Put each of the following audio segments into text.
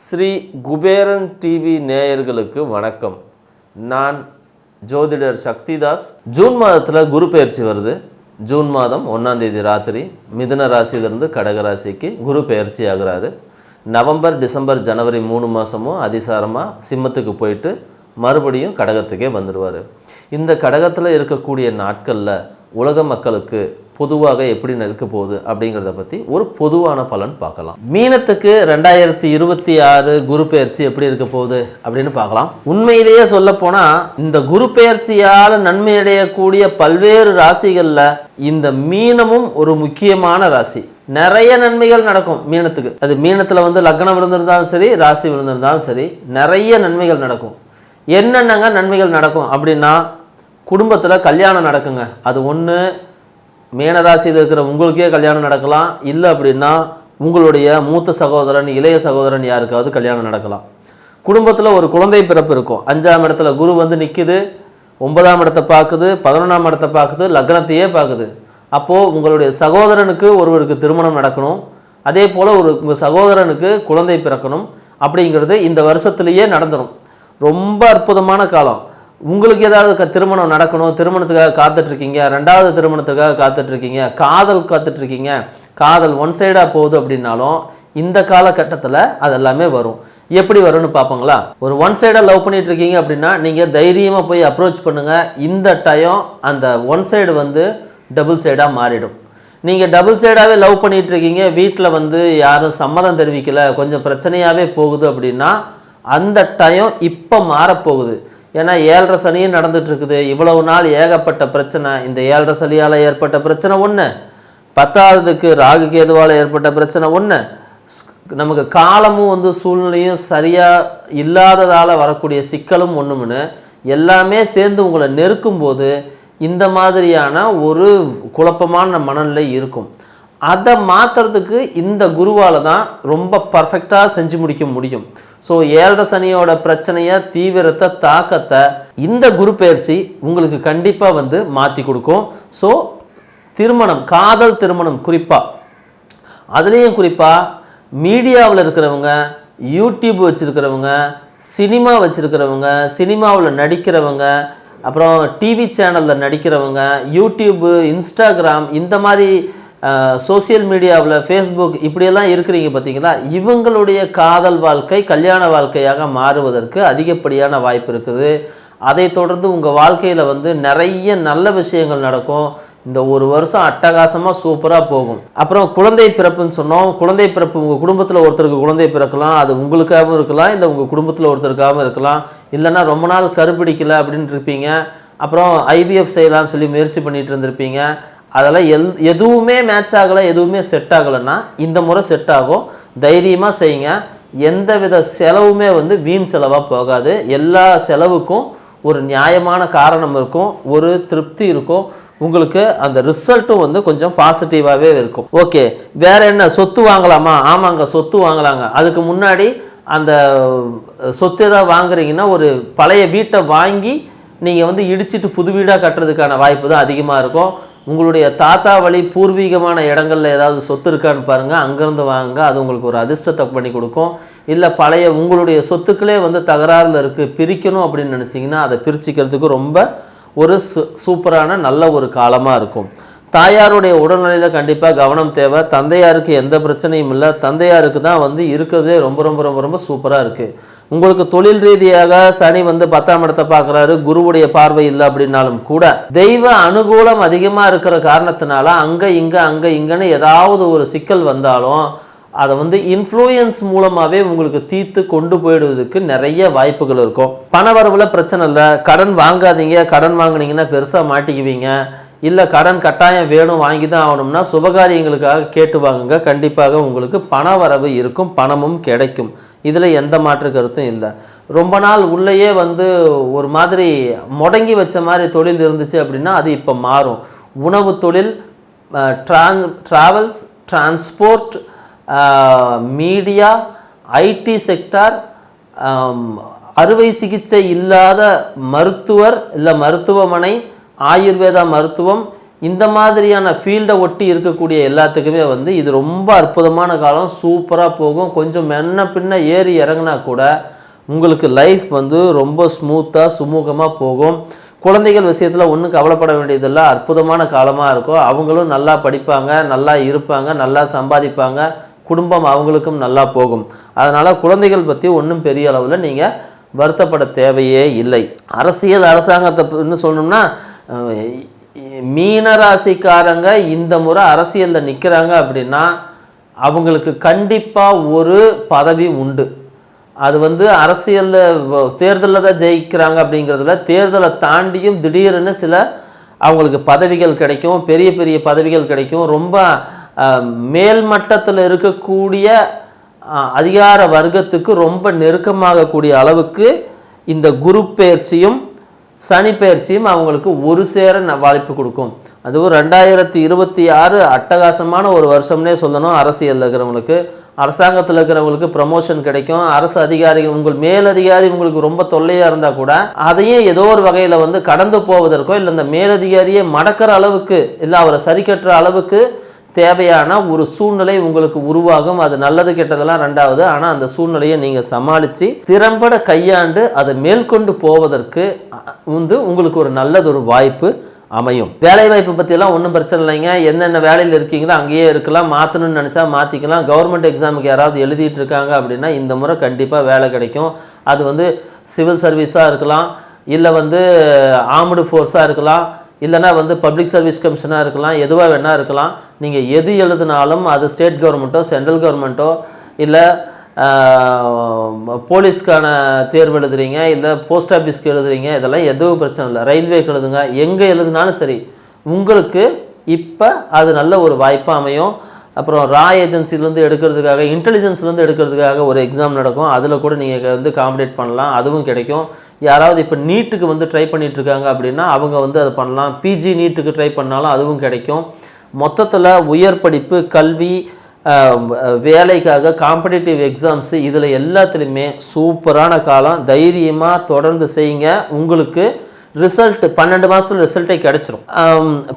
Sri Kuberan TV நேயர்களுக்கு வணக்கம். நான் ஜோதிடர் சக்திதாஸ். ஜூன் மாதத்தில் குரு பெயர்ச்சி வருது. ஜூன் மாதம் 1ஆம் தேதி ராத்திரி மிதுன ராசியிலிருந்து கடக ராசிக்கு குரு பெயர்ச்சி ஆகிறாரு. நவம்பர், டிசம்பர், ஜனவரி 3 மாதமும் அதிசாரமாக சிம்மத்துக்கு போயிட்டு மறுபடியும் கடகத்துக்கே வந்துடுவார். இந்த கடகத்தில் இருக்கக்கூடிய நாட்களில் உலக மக்களுக்கு பொதுவாக எப்படி இருக்க போகுது அப்படிங்கிறத பற்றி ஒரு பொதுவான பலன் பார்க்கலாம். மீனத்துக்கு 2026 குரு பெயர்ச்சி எப்படி இருக்க போகுது அப்படின்னு பார்க்கலாம். உண்மையிலேயே சொல்ல போனால் இந்த குரு பெயர்ச்சியால் நன்மை அடையக்கூடிய பல்வேறு ராசிகளில் இந்த மீனமும் ஒரு முக்கியமான ராசி. நிறைய நன்மைகள் நடக்கும் மீனத்துக்கு. அது மீனத்தில் லக்னம் விழுந்திருந்தாலும் சரி, ராசி விழுந்திருந்தாலும் சரி, நிறைய நன்மைகள் நடக்கும். என்னென்னங்க நன்மைகள் நடக்கும் அப்படின்னா, குடும்பத்தில் கல்யாணம் நடக்குங்க. அது ஒன்று மீனராசியில் இருக்கிற உங்களுக்கே கல்யாணம் நடக்கலாம். இல்லை அப்படின்னா உங்களுடைய மூத்த சகோதரன், இளைய சகோதரன் யாருக்காவது கல்யாணம் நடக்கலாம். குடும்பத்தில் ஒரு குழந்தை பிறப்பு இருக்கும். 5ஆம் இடத்துல குரு நிற்குது, 9ஆம் இடத்தை பார்க்குது, 11ஆம் இடத்தை பார்க்குது, லக்னத்தையே பார்க்குது. அப்போது உங்களுடைய சகோதரனுக்கு ஒருவருக்கு திருமணம் நடக்கணும். அதே போல் உங்கள் சகோதரனுக்கு குழந்தை பிறக்கணும். அப்படிங்கிறது இந்த வருஷத்துலேயே நடந்துடும். ரொம்ப அற்புதமான காலம். உங்களுக்கு ஏதாவது திருமணம் நடக்கணும், திருமணத்துக்காக காத்துட்ருக்கீங்க, 2வது திருமணத்துக்காக காத்துட்ருக்கீங்க, காதல் காத்துட்ருக்கீங்க, காதல் ஒன் சைடாக போகுது அப்படின்னாலும் இந்த காலகட்டத்தில் அதெல்லாமே வரும். எப்படி வரும்னு பார்ப்போங்களா? ஒரு ஒன் சைடாக லவ் பண்ணிட்டு இருக்கீங்க அப்படின்னா நீங்கள் தைரியமாக போய் அப்ரோச் பண்ணுங்கள். இந்த டைம் அந்த ஒன் சைடு டபுள் சைடாக மாறிடும். நீங்கள் டபுள் சைடாகவே லவ் பண்ணிகிட்டு இருக்கீங்க, வீட்டில் யாரும் சம்மதம் தெரிவிக்கலை, கொஞ்சம் பிரச்சனையாகவே போகுது அப்படின்னா அந்த டைம் இப்போ மாறப்போகுது. ஏன்னா 7.5 சனியும் நடந்துட்டு இருக்குது. இவ்வளவு நாள் ஏகப்பட்ட பிரச்சனை. இந்த 7.5 சனியால் ஏற்பட்ட பிரச்சனை ஒன்று, 10ஆவதுக்கு ராகு கேதுவால் ஏற்பட்ட பிரச்சனை ஒன்று, நமக்கு காலமும் சூழ்நிலையும் சரியாக இல்லாததால் வரக்கூடிய சிக்கலும் ஒன்றுமுன்னு எல்லாமே சேர்ந்து உங்களை நெருக்கும்போது இந்த மாதிரியான ஒரு குழப்பமான மனநிலை இருக்கும். அதை மாற்றுறதுக்கு இந்த குருவால் தான் ரொம்ப பர்ஃபெக்டாக செஞ்சு முடிக்க முடியும். ஸோ 7.5 சனியோட பிரச்சனையை, தீவிரத்தை, தாக்கத்தை இந்த குரு பெயர்ச்சி உங்களுக்கு கண்டிப்பாக மாற்றி கொடுக்கும். ஸோ திருமணம், காதல் திருமணம் குறிப்பாக, அதுலேயும் குறிப்பாக மீடியாவில் இருக்கிறவங்க, யூடியூப் வச்சுருக்கிறவங்க, சினிமா வச்சுருக்கிறவங்க, சினிமாவில் நடிக்கிறவங்க, அப்புறம் டிவி சேனலில் நடிக்கிறவங்க, யூடியூப்பு, இன்ஸ்டாகிராம், இந்த மாதிரி சோசியல் மீடியாவில், ஃபேஸ்புக் இப்படியெல்லாம் இருக்கிறீங்க பார்த்தீங்களா, இவங்களுடைய காதல் வாழ்க்கை கல்யாண வாழ்க்கையாக மாறுவதற்கு அதிகப்படியான வாய்ப்பு இருக்குது. அதை தொடர்ந்து உங்கள் வாழ்க்கையில் நிறைய நல்ல விஷயங்கள் நடக்கும். இந்த ஒரு வருஷம் அட்டகாசமாக சூப்பராக போகும். அப்புறம் குழந்தை பிறப்புன்னு சொன்னோம். குழந்தை பிறப்பு உங்கள் குடும்பத்தில் ஒருத்தருக்கு குழந்தை பிறக்கலாம். அது உங்களுக்காகவும் இருக்கலாம், இல்லை உங்கள் குடும்பத்தில் ஒருத்தருக்காகவும் இருக்கலாம். இல்லைன்னா ரொம்ப நாள் கருப்பிடிக்கலை அப்படின்னு இருப்பீங்க. அப்புறம் ஐவிஎஃப் செய்யலான்னு சொல்லி முயற்சி பண்ணிகிட்டு இருந்திருப்பீங்க. அதெல்லாம் எதுவுமே மேட்ச் ஆகலை, எதுவுமே செட் ஆகலைன்னா இந்த முறை செட் ஆகும். தைரியமாக செய்யுங்க. எந்த வித செலவுமே வீண் செலவாக போகாது. எல்லா செலவுக்கும் ஒரு நியாயமான காரணம் இருக்கும், ஒரு திருப்தி இருக்கும். உங்களுக்கு அந்த ரிசல்ட்டும் கொஞ்சம் பாசிட்டிவாகவே இருக்கும். ஓகே, வேற என்ன? சொத்து வாங்கலாமா? ஆமாங்க, சொத்து வாங்கலாங்க. அதுக்கு முன்னாடி அந்த சொத்து ஏதாவது வாங்குறீங்கன்னா ஒரு பழைய வீட்டை வாங்கி நீங்கள் இடிச்சிட்டு புது வீடாக கட்டுறதுக்கான வாய்ப்பு தான் அதிகமாக இருக்கும். உங்களுடைய தாத்தா வழி பூர்வீகமான இடங்களில் ஏதாவது சொத்து இருக்கான்னு பாருங்கள், அங்கேருந்து வாங்க. அது உங்களுக்கு ஒரு அதிர்ஷ்டத்தை பண்ணி கொடுக்கும். இல்லை பழைய உங்களுடைய சொத்துக்களே தகராறில் இருக்குது, பிரிக்கணும் அப்படின்னு நினச்சிங்கன்னா அதை பிரிச்சுக்கிறதுக்கு ரொம்ப ஒரு சூப்பரான நல்ல ஒரு காலமாக இருக்கும். தாயாருடைய உடல்நிலையில் கண்டிப்பாக கவனம் தேவை. தந்தையாருக்கு எந்த பிரச்சனையும் இல்லை. தந்தையாருக்கு தான் இருக்கிறதே ரொம்ப ரொம்ப ரொம்ப ரொம்ப சூப்பராக இருக்குது. உங்களுக்கு தொழில் ரீதியாக சனி 10ஆம் இடத்தை பார்க்குறாரு, குருவுடைய பார்வை இல்லை அப்படின்னாலும் கூட தெய்வ அனுகூலம் அதிகமாக இருக்கிற காரணத்தினால அங்கே இங்கன்னு ஏதாவது ஒரு சிக்கல் வந்தாலும் அதை இன்ஃப்ளூயன்ஸ் மூலமாகவே உங்களுக்கு தீர்த்து கொண்டு போயிடுவதற்கு நிறைய வாய்ப்புகள் இருக்கும். பண வரவில் பிரச்சனை இல்லை. கடன் வாங்காதீங்க. கடன் வாங்கினீங்கன்னா பெருசாக மாட்டிக்குவீங்க. இல்லை கடன் கட்டாயம் வேணும், வாங்கி தான் ஆகணும்னா சுபகாரியங்களுக்காக கேட்டு வாங்குங்க. கண்டிப்பாக உங்களுக்கு பண வரவு இருக்கும், பணமும் கிடைக்கும். இதில் எந்த மாற்று கருத்தும் இல்லை. ரொம்ப நாள் உள்ளேயே ஒரு மாதிரி முடங்கி வச்ச மாதிரி தொழில் இருந்துச்சு அப்படின்னா அது இப்போ மாறும். உணவு தொழில், travels, transport, media, IT sector, அறுவை சிகிச்சை இல்லாத மருத்துவர் இல்லை மருத்துவமனை, ஆயுர்வேதா மருத்துவம், இந்த மாதிரியான ஃபீல்டை ஒட்டி இருக்கக்கூடிய எல்லாத்துக்குமே வந்து இது ரொம்ப அற்புதமான காலம், சூப்பராக போகும். கொஞ்சம் மென்ன பின்ன ஏறி இறங்கினா கூட உங்களுக்கு லைஃப் வந்து ரொம்ப ஸ்மூத்தாக சுமூகமாக போகும். குழந்தைகள் விஷயத்தில் ஒன்றும் கவலைப்பட வேண்டியதில்லை, அற்புதமான காலமாக இருக்கும். அவங்களும் நல்லா படிப்பாங்க, நல்லா இருப்பாங்க, நல்லா சம்பாதிப்பாங்க, குடும்பம் அவங்களுக்கும் நல்லா போகும். அதனால் குழந்தைகள் பற்றி ஒன்றும் பெரிய அளவில் நீங்கள் வருத்தப்பட தேவையே இல்லை. அரசாங்கத்தை சொல்லணும்னா மீனராசிக்காரங்க இந்த முறை அரசியலில் நிற்கிறாங்க அப்படின்னா அவங்களுக்கு கண்டிப்பாக ஒரு பதவி உண்டு. அது வந்து அரசியலில் தேர்தலில் தான் ஜெயிக்கிறாங்க அப்படிங்கிறதுல, தேர்தலை தாண்டியும் திடீர்னு சில அவங்களுக்கு பதவிகள் கிடைக்கும், பெரிய பெரிய பதவிகள் கிடைக்கும். ரொம்ப மேல்மட்டத்தில் இருக்கக்கூடிய அதிகார வர்க்கத்துக்கு ரொம்ப நெருக்கமாகக்கூடிய அளவுக்கு இந்த குரு பெயர்ச்சியும் சனி பெயர்ச்சியும் அவங்களுக்கு ஒரு சேர வாய்ப்பு கொடுக்கும். அதுவும் 2026 அட்டகாசமான ஒரு வருஷம்னே சொல்லணும். அரசியலில் இருக்கிறவங்களுக்கு, அரசாங்கத்தில் இருக்கிறவங்களுக்கு ப்ரமோஷன் கிடைக்கும். அரசு அதிகாரிகள், உங்கள் மேலதிகாரி உங்களுக்கு ரொம்ப தொல்லையாக இருந்தால் கூட அதையும் ஏதோ ஒரு வகையில் வந்து கடந்து போவதற்கோ, இல்லை இந்த மேலதிகாரியை மடக்கிற அளவுக்கு, இல்லை அவரை சரி கட்டுற அளவுக்கு தேவையான ஒரு சூழ்நிலை உங்களுக்கு உருவாகும். அது நல்லது கெட்டதெல்லாம் ரெண்டாவது. ஆனால் அந்த சூழ்நிலையை நீங்கள் சமாளித்து திறம்பட கையாண்டு அதை மேற்கொண்டு போவதற்கு வந்து உங்களுக்கு ஒரு நல்லதொரு வாய்ப்பு அமையும். வேலை வாய்ப்பு பற்றியெல்லாம் ஒன்றும் பிரச்சனை இல்லைங்க. என்னென்ன வேலையில் இருக்கீங்களோ அங்கேயே இருக்கலாம், மாற்றணும்னு நினச்சா மாற்றிக்கலாம். கவர்மெண்ட் எக்ஸாமுக்கு யாராவது எழுதிட்டு இருக்காங்க அப்படின்னா இந்த முறை கண்டிப்பாக வேலை கிடைக்கும். அது வந்து சிவில் சர்வீஸாக இருக்கலாம், இல்லை வந்து ஆர்ம்டு ஃபோர்ஸாக இருக்கலாம், இல்லைனா வந்து பப்ளிக் சர்வீஸ் கமிஷனாக இருக்கலாம், எதுவாக வேணா இருக்கலாம். நீங்கள் எது எழுதினாலும் அது ஸ்டேட் கவர்மெண்ட்டோ சென்ட்ரல் கவர்மெண்ட்டோ, இல்லை போலீஸ்க்கான தேர்வு எழுதுறீங்க, இல்லை போஸ்ட் ஆஃபீஸ்க்கு எழுதுறீங்க, இதெல்லாம் எதுவும் பிரச்சனை இல்லை. ரயில்வேக்கு எழுதுங்க, எங்கே எழுதுனாலும் சரி உங்களுக்கு இப்போ அது நல்ல ஒரு வாய்ப்பாக அமையும். அப்புறம் ஏஜென்சிலேருந்து எடுக்கிறதுக்காக, இன்டெலிஜென்ஸ்லேருந்து எடுக்கிறதுக்காக ஒரு எக்ஸாம் நடக்கும், அதில் கூட நீங்கள் வந்து காம்படேட் பண்ணலாம், அதுவும் கிடைக்கும். யாராவது இப்போ நீட்டுக்கு வந்து ட்ரை பண்ணிகிட்ருக்காங்க அப்படின்னா அவங்க வந்து அதை பண்ணலாம். பிஜி நீட்டுக்கு ட்ரை பண்ணாலும் அதுவும் கிடைக்கும். மொத்தத்தில் உயர் படிப்பு, கல்வி, வேலைக்காக, காம்படிட்டிவ் எக்ஸாம்ஸு, இதில் எல்லாத்துலேயுமே சூப்பரான காலம். தைரியமாக தொடர்ந்து செய்யுங்க. உங்களுக்கு ரிசல்ட் 12 மாதத்தில் ரிசல்ட்டே கிடச்சிரும்.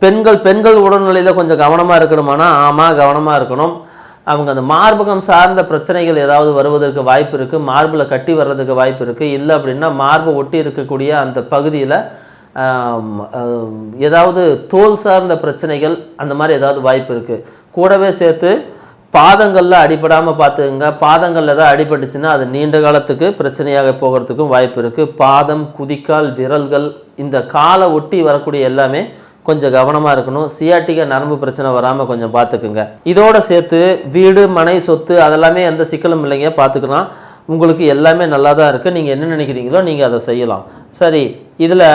பெண்கள் உடல்நிலையில் கொஞ்சம் கவனமாக இருக்கணுமானா, ஆமாம் கவனமாக இருக்கணும். அவங்க அந்த மார்பகம் சார்ந்த பிரச்சனைகள் ஏதாவது வருவதற்கு வாய்ப்பு இருக்குது, மார்பில் கட்டி வர்றதுக்கு வாய்ப்பு இருக்குது. இல்லை அப்படின்னா மார்பை ஒட்டி இருக்கக்கூடிய அந்த பகுதியில் ஏதாவது தோல் சார்ந்த பிரச்சனைகள் அந்த மாதிரி ஏதாவது வாய்ப்பு இருக்குது. கூடவே சேர்த்து பாதங்களில் அடிபடாமல் பார்த்துக்குங்க. பாதங்களில் ஏதாவது அடிபட்டுச்சுன்னா அது நீண்ட காலத்துக்கு பிரச்சனையாக போகிறதுக்கும் வாய்ப்பு இருக்குது. பாதம், குதிக்கால், விரல்கள், இந்த காலை ஒட்டி வரக்கூடிய எல்லாமே கொஞ்சம் கவனமாக இருக்கணும். சியாட்டிக்கா நரம்பு பிரச்சனை வராமல் கொஞ்சம் பார்த்துக்குங்க. இதோடு சேர்த்து வீடு, மனை, சொத்து அதெல்லாமே எந்த சிக்கலும் இல்லைங்க, பார்த்துக்கலாம். உங்களுக்கு எல்லாமே நல்லா தான் இருக்குது. நீங்கள் என்ன நினைக்கிறீங்களோ நீங்கள் அதை செய்யலாம். சரி, இதில்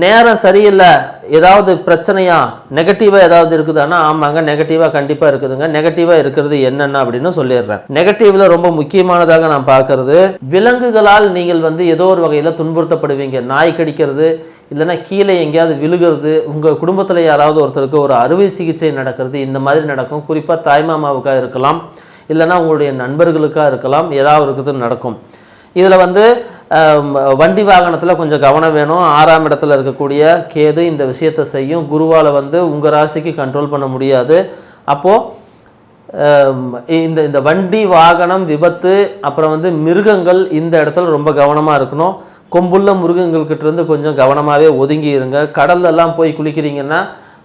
நேரம் சரியில்லை, ஏதாவது பிரச்சனையா, நெகட்டிவாக ஏதாவது இருக்குதானா? ஆமாங்க, நெகட்டிவாக கண்டிப்பாக இருக்குதுங்க. நெகட்டிவாக இருக்கிறது என்னென்ன அப்படின்னு சொல்லிடுறேன். நெகட்டிவில் ரொம்ப முக்கியமானதாக நான் பார்க்கறது, விலங்குகளால் நீங்கள் வந்து ஏதோ ஒரு வகையில் துன்புறுத்தப்படுவீங்க. நாய் கடிக்கிறது, இல்லைன்னா கீழே எங்கேயாவது விழுகிறது, உங்கள் குடும்பத்தில் யாராவது ஒருத்தருக்கு ஒரு அறுவை சிகிச்சை நடக்கிறது, இந்த மாதிரி நடக்கும். குறிப்பாக தாய்மாமாவுக்காக இருக்கலாம், இல்லைன்னா உங்களுடைய நண்பர்களுக்காக இருக்கலாம், ஏதாவது இருக்குது நடக்கும். இதில் வந்து வண்டி வாகனத்தில் கொஞ்சம் கவனம் வேணும். 6ஆம் இடத்துல இருக்கக்கூடிய கேது இந்த விஷயத்தை செய்யும். குருவால் வந்து உங்கள் ராசிக்கு கண்ட்ரோல் பண்ண முடியாது. அப்போது இந்த வண்டி வாகனம் விபத்து, அப்புறம் வந்து மிருகங்கள், இந்த இடத்துல ரொம்ப கவனமாக இருக்கணும். கொம்புள்ள மிருகங்கள்கிட்டேருந்து கொஞ்சம் கவனமாகவே ஒதுங்கி இருங்க. கடல்லெல்லாம் போய் குளிக்கிறீங்கன்னா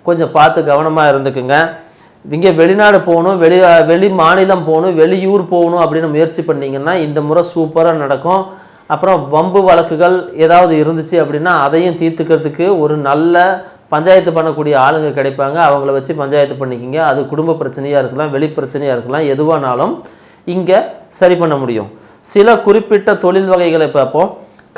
கொஞ்சம் பார்த்து கவனமாக இருந்துக்குங்க. இங்கே வெளிநாடு போகணும், வெளி மாநிலம் போகணும், வெளியூர் போகணும் அப்படின்னு முயற்சி பண்ணிங்கன்னா இந்த முறை சூப்பராக நடக்கும். அப்புறம் வம்பு வழக்குகள் ஏதாவது இருந்துச்சு அப்படின்னா அதையும் தீர்த்துக்கிறதுக்கு ஒரு நல்ல பஞ்சாயத்து பண்ணக்கூடிய ஆளுங்க கிடைப்பாங்க. அவங்கள வச்சு பஞ்சாயத்து பண்ணிக்கிங்க. அது குடும்ப பிரச்சனையாக இருக்கலாம், வெளி பிரச்சனையாக இருக்கலாம், எதுவானாலும் இங்கே சரி பண்ண முடியும். சில குறிப்பிட்ட தொழில் வகைகளை பார்ப்போம்.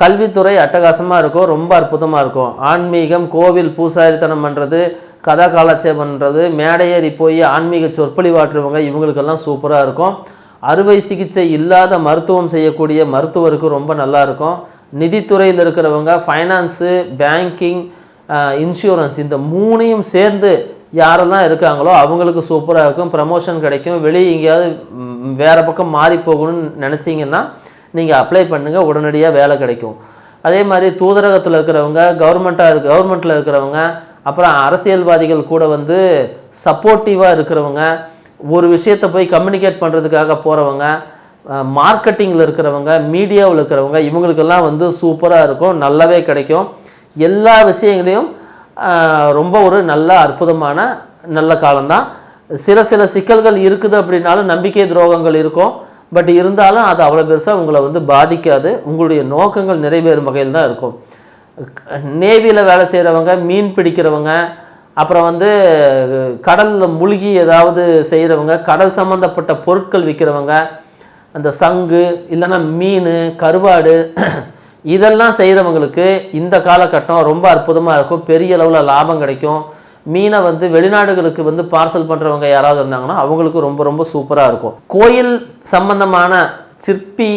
கல்வித்துறை அட்டகாசமாக இருக்கும், ரொம்ப அற்புதமாக இருக்கும். ஆன்மீகம், கோவில் பூசாரித்தனம் பண்ணுறது, கதா காலட்சேபம் பண்ணுறது, மேடையேறி போய் ஆன்மீக சொற்பொழிவாற்றுவங்க, இவங்களுக்கெல்லாம் சூப்பராக இருக்கும். அறுவை சிகிச்சை இல்லாத மருத்துவம் செய்யக்கூடிய மருத்துவருக்கு ரொம்ப நல்லா இருக்கும். நிதித்துறையில் இருக்கிறவங்க, ஃபைனான்ஸு, பேங்கிங், இன்சூரன்ஸ், இந்த 3ஐயும் சேர்ந்து யாரெல்லாம் இருக்காங்களோ அவங்களுக்கு சூப்பராக இருக்கும். ப்ரமோஷன் கிடைக்கும். வெளியே எங்கேயாவது வேறு பக்கம் மாறி போகணும்னு நினச்சிங்கன்னா நீங்கள் அப்ளை பண்ணுங்கள், உடனடியாக வேலை கிடைக்கும். அதே மாதிரி தூதரகத்தில் இருக்கிறவங்க, கவர்மெண்ட்டில் இருக்கிறவங்க, அப்புறம் அரசியல்வாதிகள் கூட வந்து சப்போர்ட்டிவாக இருக்கிறவங்க, ஒரு விஷயத்தை போய் கம்யூனிகேட் பண்ணுறதுக்காக போகிறவங்க, மார்க்கெட்டிங்கில் இருக்கிறவங்க, மீடியாவில் இருக்கிறவங்க, இவங்களுக்கெல்லாம் வந்து சூப்பராக இருக்கும், நல்லாவே கிடைக்கும். எல்லா விஷயங்களையும் ரொம்ப ஒரு நல்ல அற்புதமான நல்ல காலம்தான். சில சிக்கல்கள் இருக்குது அப்படின்னாலும் நம்பிக்கை துரோகங்கள் இருக்கும். பட் இருந்தாலும் அது அவ்வளோ பெருசாக உங்களை வந்து பாதிக்காது. உங்களுடைய நோக்கங்கள் நிறைவேறும் வகையில் தான் இருக்கும். நேவியில் வேலை செய்கிறவங்க, மீன் பிடிக்கிறவங்க, அப்புறம் வந்து கடலில் மூழ்கி ஏதாவது செய்கிறவங்க, கடல் சம்மந்தப்பட்ட பொருட்கள் விற்கிறவங்க, அந்த சங்கு இல்லைன்னா மீன், கருவாடு இதெல்லாம் செய்கிறவங்களுக்கு இந்த காலகட்டம் ரொம்ப அற்புதமாக இருக்கும். பெரிய அளவில் லாபம் கிடைக்கும். மீனை வந்து வெளிநாடுகளுக்கு வந்து பார்சல் பண்ணுறவங்க யாராவது இருந்தாங்கன்னா அவங்களுக்கு ரொம்ப ரொம்ப சூப்பராக இருக்கும். கோயில் சம்பந்தமான சிற்பி,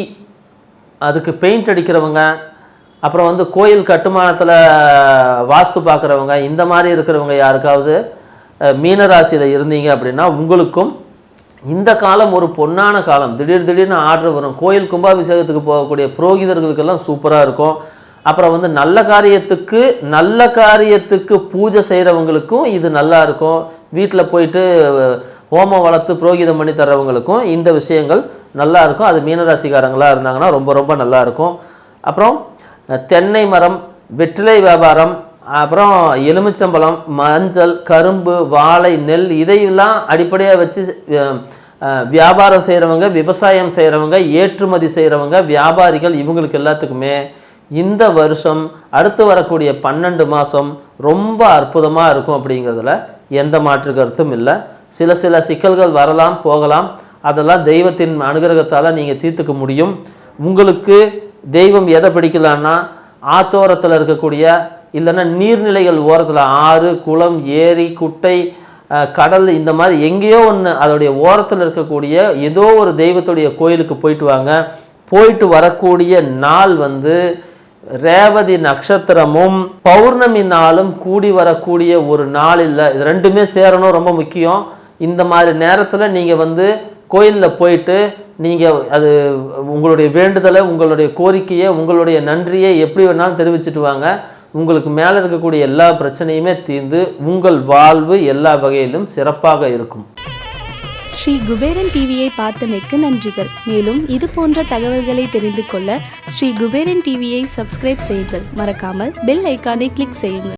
அதுக்கு பெயிண்ட் அடிக்கிறவங்க, அப்புறம் வந்து கோயில் கட்டுமானத்தில் வாஸ்து பார்க்குறவங்க, இந்த மாதிரி இருக்கிறவங்க யாருக்காவது மீனராசியில் இருந்தீங்க அப்படின்னா உங்களுக்கும் இந்த காலம் ஒரு பொன்னான காலம். திடீர்னு ஆர்டர் வரும். கோயில் கும்பாபிஷேகத்துக்கு போகக்கூடிய புரோகிதர்களுக்கெல்லாம் சூப்பராக இருக்கும். அப்புறம் வந்து நல்ல காரியத்துக்கு பூஜை செய்கிறவங்களுக்கும் இது நல்லா இருக்கும். வீட்டில் போயிட்டு ஹோமம் வளர்த்து புரோகிதம் பண்ணி தர்றவங்களுக்கும் இந்த விஷயங்கள் நல்லா இருக்கும். அது மீனராசிக்காரங்களாக இருந்தாங்கன்னா ரொம்ப ரொம்ப நல்லா இருக்கும். அப்புறம் தென்னை மரம், வெற்றிலை வியாபாரம், அப்புறம் எலுமிச்சம்பழம், மஞ்சள், கரும்பு, வாழை, நெல் இதையெல்லாம் அடிப்படையாக வச்சு வியாபாரம் செய்கிறவங்க, விவசாயம் செய்கிறவங்க, ஏற்றுமதி செய்கிறவங்க, வியாபாரிகள், இவங்களுக்கு எல்லாத்துக்குமே இந்த வருஷம் அடுத்து வரக்கூடிய 12 மாதம் ரொம்ப அற்புதமாக இருக்கும். அப்படிங்கிறதுல எந்த மாற்று கருத்தும் இல்லை. சில சிக்கல்கள் வரலாம் போகலாம். அதெல்லாம் தெய்வத்தின் அனுகிரகத்தால் நீங்கள் தீர்த்துக்க முடியும். உங்களுக்கு தெய்வம் எதை பிடிக்கலான்னா, ஆத்தோரத்தில் இருக்கக்கூடிய இல்லைன்னா நீர்நிலைகள் ஓரத்தில், ஆறு, குளம், ஏரி, குட்டை, கடல், இந்த மாதிரி எங்கேயோ ஒன்று அதோடைய ஓரத்தில் இருக்கக்கூடிய ஏதோ ஒரு தெய்வத்துடைய கோயிலுக்கு போயிட்டு வாங்க. போயிட்டு வரக்கூடிய நாள் வந்து ரேவதி நட்சத்திரமும் பௌர்ணமி நாளும் கூடி வரக்கூடிய ஒரு நாள் இல்லை. இது ரெண்டுமே சேரணும், ரொம்ப முக்கியம். இந்த மாதிரி நேரத்தில் நீங்கள் வந்து கோயிலில் போயிட்டு நீங்கள் அது உங்களுடைய வேண்டுதலை, உங்களுடைய கோரிக்கையை, உங்களுடைய நன்றியை எப்படி வேணாலும் தெரிவிச்சுட்டு வாங்க. உங்களுக்கு மேலே இருக்கக்கூடிய எல்லா பிரச்சனையுமே தீர்ந்து உங்கள் வாழ்வு எல்லா வகையிலும் சிறப்பாக இருக்கும். ஸ்ரீ குபேரன் டிவியை பார்த்தமைக்கு நன்றிகள். மேலும் இது போன்ற தகவல்களை தெரிந்து கொள்ள ஸ்ரீ குபேரன் டிவியை சப்ஸ்கிரைப் செய்யுங்கள். மறக்காமல் பெல் ஐக்கானை கிளிக் செய்யுங்கள்.